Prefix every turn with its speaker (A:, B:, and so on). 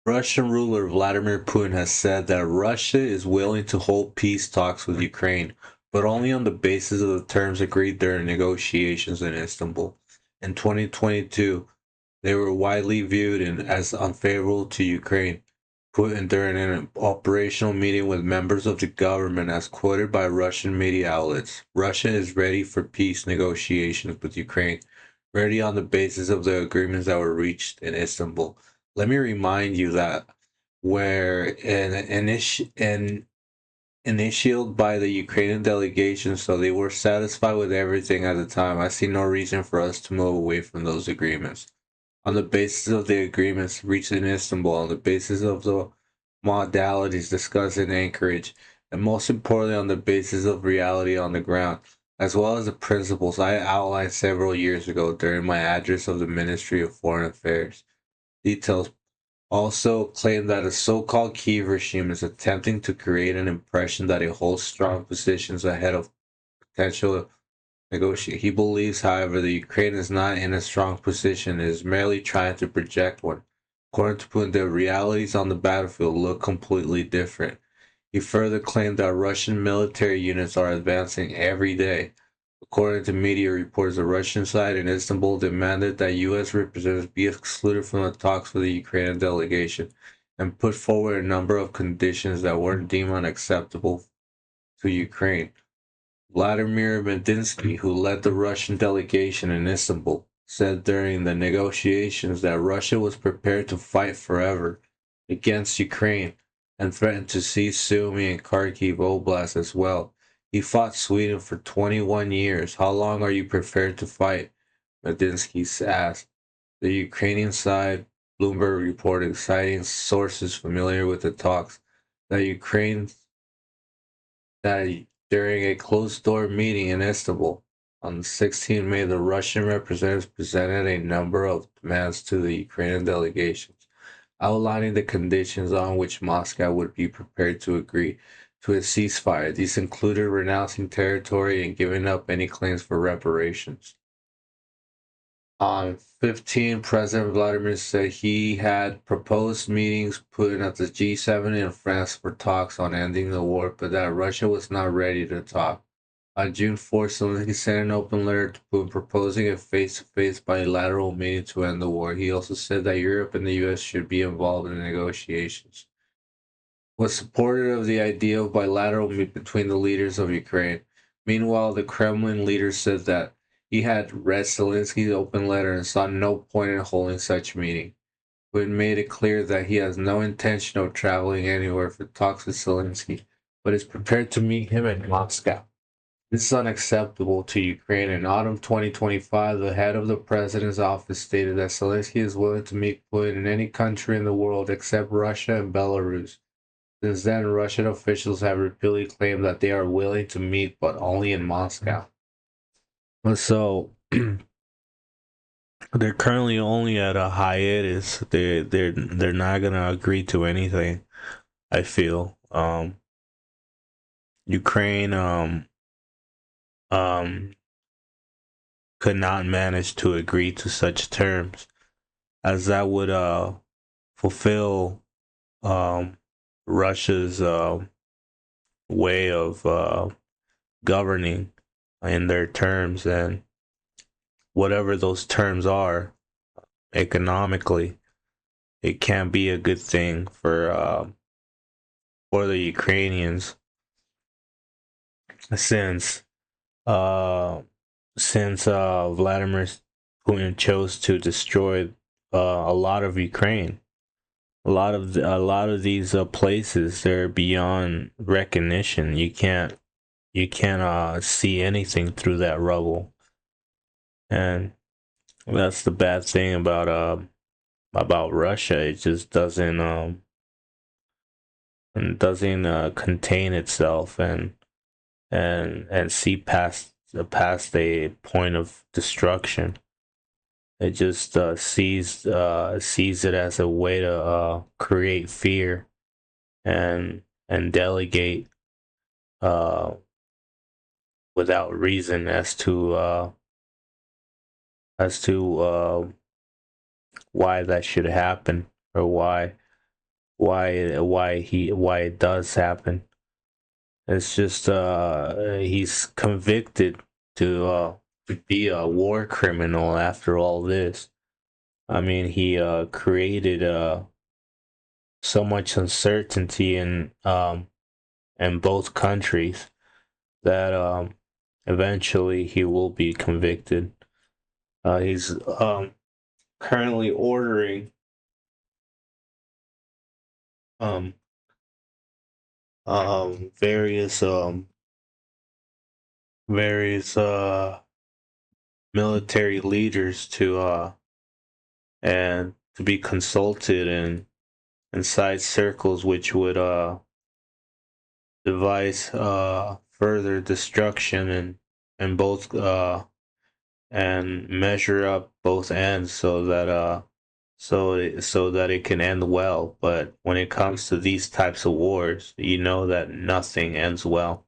A: Russian ruler Vladimir Putin has said that Russia is willing to hold peace talks with Ukraine, but only on the basis of the terms agreed during negotiations in Istanbul. In 2022, they were widely viewed as unfavorable to Ukraine. Putin, during an operational meeting with members of the government, as quoted by Russian media outlets, Russia is ready for peace negotiations with Ukraine, ready on the basis of the agreements that were reached in Istanbul. Let me remind you that where an initiated by the Ukrainian delegation, so they were satisfied with everything at the time. I see no reason for us to move away from those agreements. On the basis of the agreements reached in Istanbul, on the basis of the modalities discussed in Anchorage, and most importantly on the basis of reality on the ground, as well as the principles I outlined several years ago during my address of the Ministry of Foreign Affairs. Details also claim that a so-called Kiev regime is attempting to create an impression that it holds strong positions ahead of potential negotiation. He believes, however, that Ukraine is not in a strong position and is merely trying to project one. According to Putin, the realities on the battlefield look completely different. He further claimed that Russian military units are advancing every day. According to media reports, the Russian side in Istanbul demanded that U.S. representatives be excluded from the talks with the Ukrainian delegation and put forward a number of conditions that weren't deemed unacceptable to Ukraine. Vladimir Medinsky, who led the Russian delegation in Istanbul, said during the negotiations that Russia was prepared to fight forever against Ukraine and threatened to seize Sumy and Kharkiv Oblast as well. He fought Sweden for 21 years. How long are you prepared to fight? Medinsky asked. The Ukrainian side, Bloomberg reported, citing sources familiar with the talks, that Ukraine that during a closed-door meeting in Istanbul on 16 May, the Russian representatives presented a number of demands to the Ukrainian delegations, outlining the conditions on which Moscow would be prepared to agree to a ceasefire. These included renouncing territory and giving up any claims for reparations. On 15, President Vladimir said he had proposed meetings put at the G7 in France for talks on ending the war, but that Russia was not ready to talk. On June 4th, Zelensky sent an open letter to Putin proposing a face-to-face bilateral meeting to end the war. He also said that Europe and the US should be involved in the negotiations. Was supportive of the idea of bilateral meet between the leaders of Ukraine. Meanwhile, the Kremlin leader said that he had read Zelensky's open letter and saw no point in holding such meeting, but made it clear that he has no intention of traveling anywhere for talks with Zelensky, but is prepared to meet him in Moscow. This is unacceptable to Ukraine. In autumn 2025, the head of the president's office stated that Zelensky is willing to meet Putin in any country in the world except Russia and Belarus. Since then, Russian officials have repeatedly claimed that they are willing to meet, but only in Moscow. So they're currently only at a hiatus. They're not gonna agree to anything. I feel Ukraine um could not manage to agree to such terms, as that would fulfill um Russia's way of governing in their terms, and whatever those terms are economically, it can't be a good thing for the Ukrainians, since uh Vladimir Putin chose to destroy a lot of Ukraine. A lot of these places, they're beyond recognition. You can't see anything through that rubble, and that's the bad thing about Russia. It just doesn't contain itself and see past a point of destruction. It just sees it as a way to create fear and delegate uh, without reason as to why that should happen, or why why it does happen. It's just he's convicted to be a war criminal after all this. I mean, he created so much uncertainty in both countries that eventually he will be convicted. He's currently ordering um various various military leaders to be consulted in inside circles which would devise further destruction and both and measure up both ends so that so that it can end well. But when it comes to these types of wars, you know that nothing ends well.